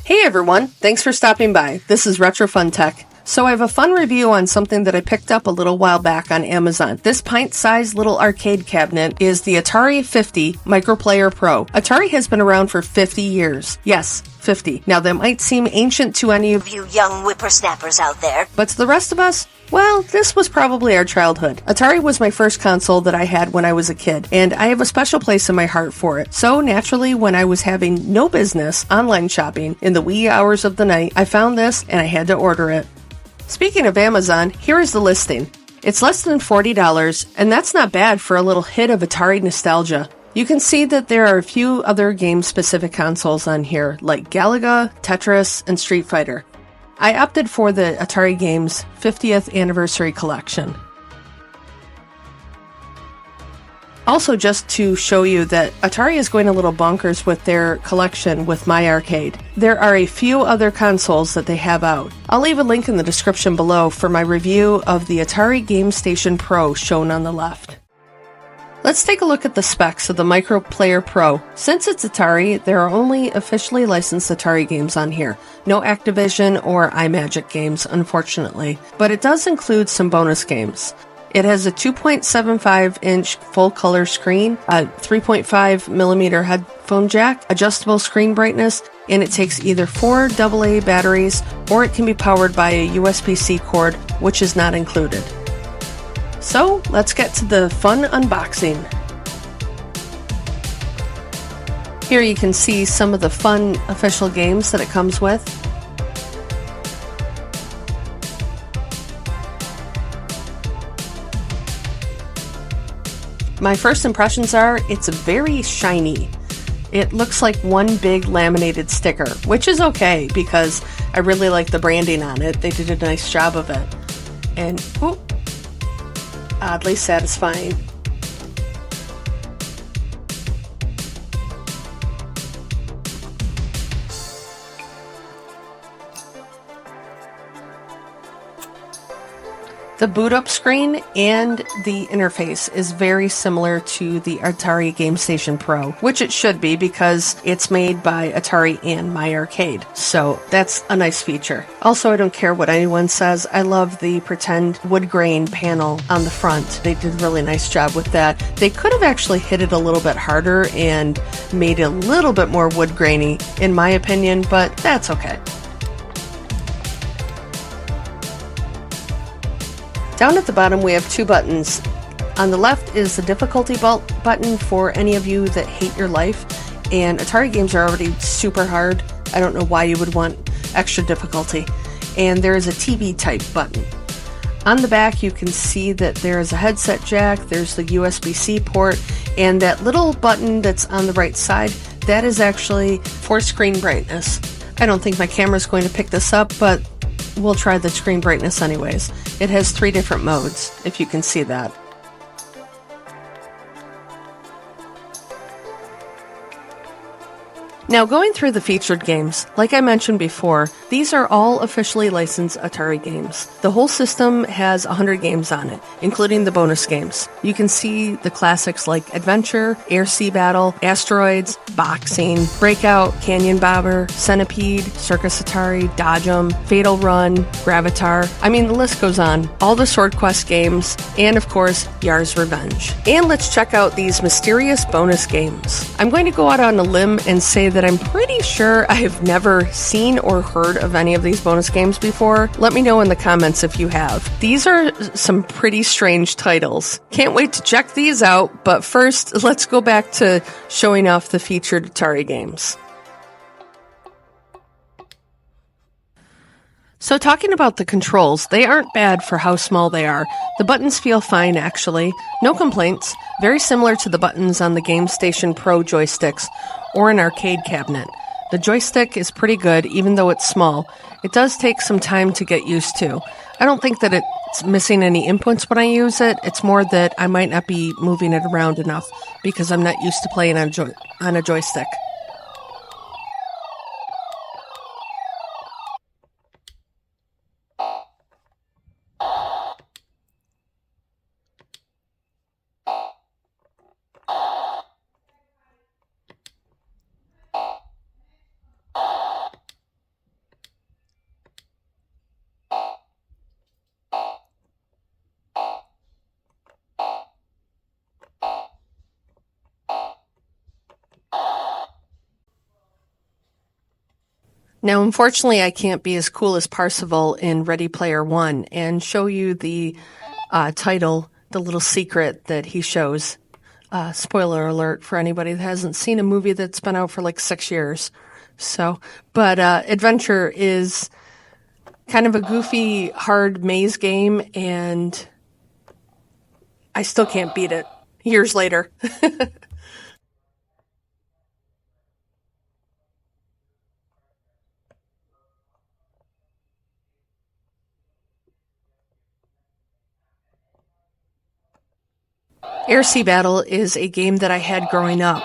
Hey everyone, thanks for stopping by. This is Retro Fun Tech. So I have a fun review on something that I picked up a little while back on Amazon. This pint-sized little arcade cabinet is the Atari 50 Microplayer Pro. Atari has been around for 50 years. Yes, 50. Now that might seem ancient to any of you young whippersnappers out there, but to the rest of us, well, this was probably our childhood. Atari was my first console that I had when I was a kid, and I have a special place in my heart for it. So naturally, when I was having no business online shopping in the wee hours of the night, I found this and I had to order it. Speaking of Amazon, here is the listing. It's less than $40, and that's not bad for a little hit of Atari nostalgia. You can see that there are a few other game-specific consoles on here, like Galaga, Tetris, and Street Fighter. I opted for the Atari Games 50th Anniversary Collection. Also, just to show you that Atari is going a little bonkers with their collection with My Arcade. There are a few other consoles that they have out. I'll leave a link in the description below for my review of the Atari Game Station Pro shown on the left. Let's take a look at the specs of the Microplayer Pro. Since it's Atari, there are only officially licensed Atari games on here. No Activision or iMagic games, unfortunately. But it does include some bonus games. It has a 2.75-inch full-color screen, a 3.5mm headphone jack, adjustable screen brightness, and it takes either 4 AA batteries or it can be powered by a USB-C cord, which is not included. So, let's get to the fun unboxing. Here you can see some of the fun official games that it comes with. My first impressions are, it's very shiny. It looks like one big laminated sticker, which is okay because I really like the branding on it. They did a nice job of it. And, oddly satisfying. The boot up screen and the interface is very similar to the Atari Game Station Pro, which it should be because it's made by Atari and My Arcade. So that's a nice feature. Also, I don't care what anyone says. I love the pretend wood grain panel on the front. They did a really nice job with that. They could have actually hit it a little bit harder and made it a little bit more wood grainy, in my opinion, but that's okay. Down at the bottom we have two buttons. On the left is the difficulty button for any of you that hate your life, and Atari games are already super hard. I don't know why you would want extra difficulty. And there is a TV type button. On the back you can see that there is a headset jack, there's the USB-C port, and that little button that's on the right side, that is actually for screen brightness. I don't think my camera's going to pick this up, but we'll try the screen brightness anyways. It has 3 different modes, if you can see that. Now, going through the featured games, like I mentioned before, these are all officially licensed Atari games. The whole system has 100 games on it, including the bonus games. You can see the classics like Adventure, Air Sea Battle, Asteroids, Boxing, Breakout, Canyon Bobber, Centipede, Circus Atari, Dodge 'em, Fatal Run, Gravatar. I mean, the list goes on. All the Sword Quest games, and of course, Yar's Revenge. And let's check out these mysterious bonus games. I'm going to go out on a limb and say that I'm pretty sure I've never seen or heard of any of these bonus games before. Let me know in the comments if you have. These are some pretty strange titles. Can't wait to check these out, but first, let's go back to showing off the featured Atari games. So talking about the controls, they aren't bad for how small they are. The buttons feel fine, actually. No complaints. Very similar to the buttons on the Game Station Pro joysticks or an arcade cabinet. The joystick is pretty good, even though it's small. It does take some time to get used to. I don't think that it's missing any inputs when I use it. It's more that I might not be moving it around enough because I'm not used to playing on a joystick. Now, unfortunately, I can't be as cool as Parzival in Ready Player One and show you the title, the little secret that he shows. Spoiler alert for anybody that hasn't seen a movie that's been out for like 6 years. So, but Adventure is kind of a goofy, hard maze game, and I still can't beat it years later. Air Sea Battle is a game that I had growing up.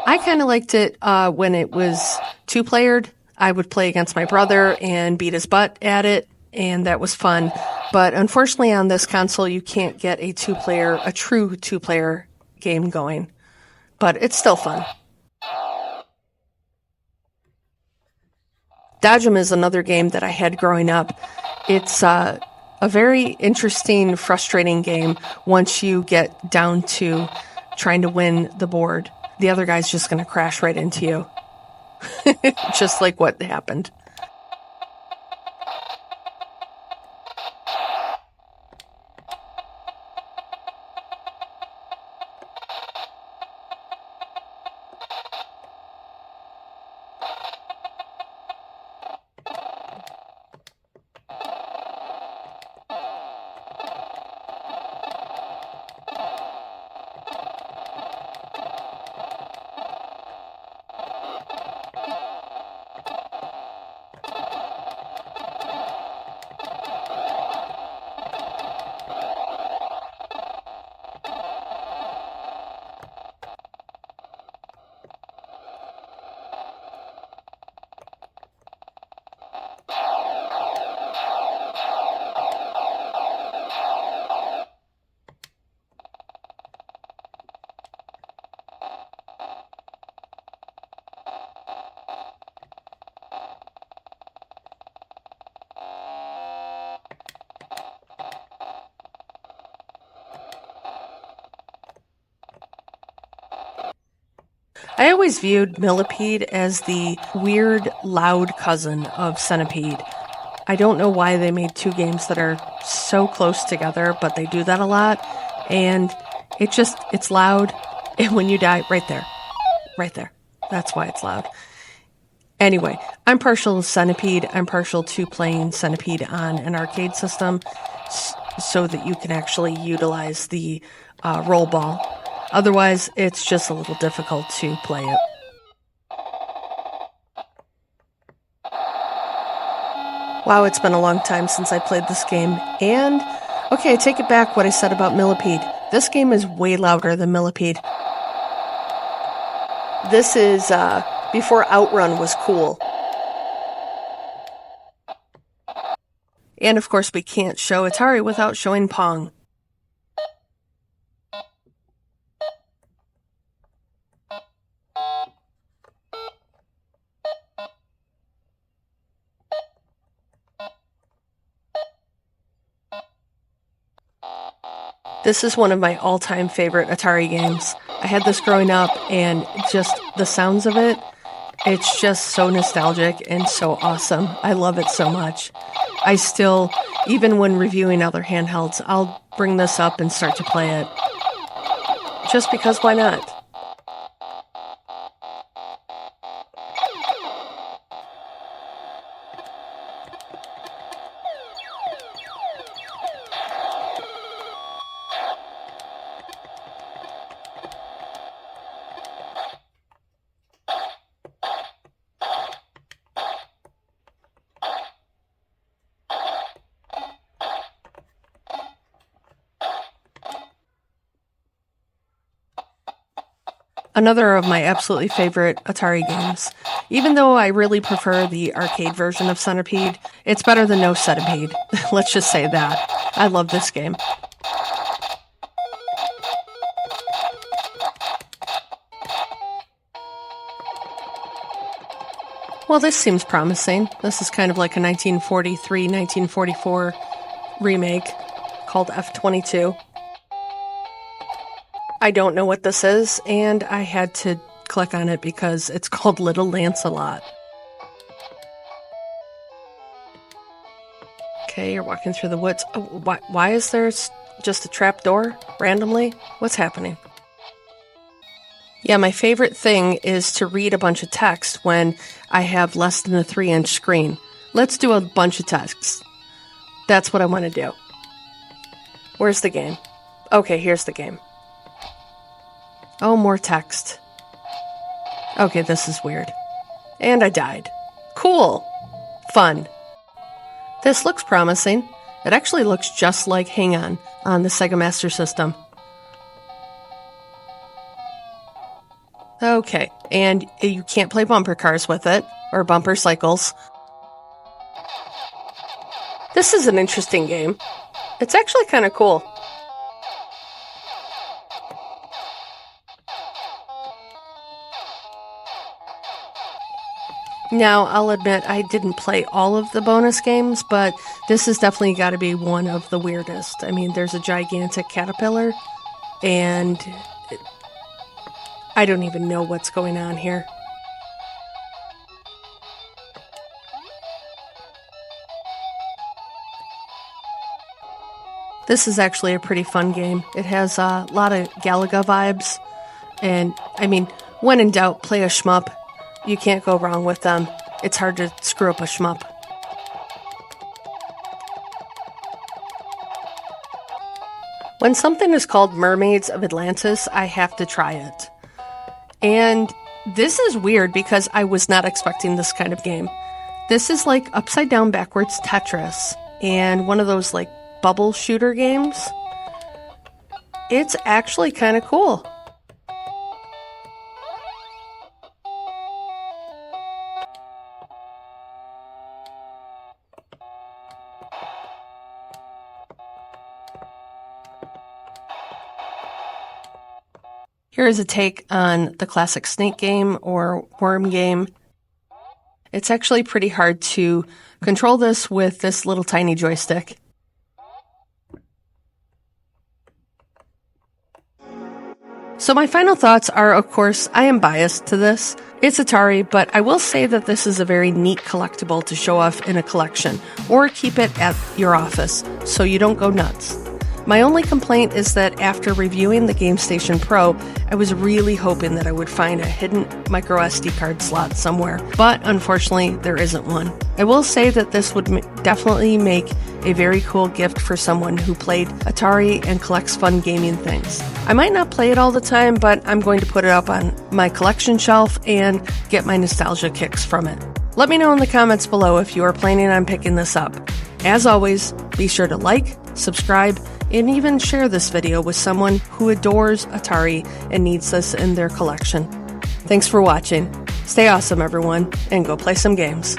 I kind of liked it when it was two-playered. I would play against my brother and beat his butt at it, and that was fun. But unfortunately on this console, you can't get a true two-player game going. But it's still fun. Dodge'em is another game that I had growing up. It's a very interesting, frustrating game once you get down to trying to win the board. The other guy's just going to crash right into you. Just like what happened. I always viewed Millipede as the weird, loud cousin of Centipede. I don't know why they made two games that are so close together, but they do that a lot. And it's loud. And when you die, right there. That's why it's loud. Anyway, I'm partial to Centipede. I'm partial to playing Centipede on an arcade system so that you can actually utilize the roll ball. Otherwise, it's just a little difficult to play it. Wow, it's been a long time since I played this game. And, okay, I take it back what I said about Millipede. This game is way louder than Millipede. This is before Outrun was cool. And, of course, we can't show Atari without showing Pong. This is one of my all-time favorite Atari games. I had this growing up, and just the sounds of it, it's just so nostalgic and so awesome. I love it so much. I still, even when reviewing other handhelds, I'll bring this up and start to play it. Just because, why not? Another of my absolutely favorite Atari games. Even though I really prefer the arcade version of Centipede, it's better than no Centipede. Let's just say that. I love this game. Well, this seems promising. This is kind of like a 1943, 1944 remake called F-22. I don't know what this is, and I had to click on it because it's called Little Lancelot. Okay, you're walking through the woods. Oh, why is there just a trap door randomly? What's happening? Yeah, my favorite thing is to read a bunch of text when I have less than a 3-inch screen. Let's do a bunch of texts. That's what I want to do. Where's the game? Okay, here's the game. Oh, more text. Okay, this is weird. And I died. Cool. Fun. This looks promising. It actually looks just like Hang on the Sega Master System. Okay, and you can't play bumper cars with it, or bumper cycles. This is an interesting game. It's actually kind of cool. Now, I'll admit I didn't play all of the bonus games, but this has definitely got to be one of the weirdest. I mean, there's a gigantic caterpillar, and I don't even know what's going on here. This is actually a pretty fun game. It has a lot of Galaga vibes, and I mean, when in doubt, play a shmup. You can't go wrong with them. It's hard to screw up a shmup. When something is called Mermaids of Atlantis, I have to try it. And this is weird because I was not expecting this kind of game. This is like upside down backwards Tetris and one of those like bubble shooter games. It's actually kind of cool. Here is a take on the classic snake game or worm game. It's actually pretty hard to control this with this little tiny joystick. So my final thoughts are, of course, I am biased to this. It's Atari, but I will say that this is a very neat collectible to show off in a collection or keep it at your office so you don't go nuts. My only complaint is that after reviewing the GameStation Pro, I was really hoping that I would find a hidden micro SD card slot somewhere, but unfortunately there isn't one. I will say that this would definitely make a very cool gift for someone who played Atari and collects fun gaming things. I might not play it all the time, but I'm going to put it up on my collection shelf and get my nostalgia kicks from it. Let me know in the comments below if you are planning on picking this up. As always, be sure to like, subscribe, and even share this video with someone who adores Atari and needs this in their collection. Thanks for watching. Stay awesome, everyone, and go play some games.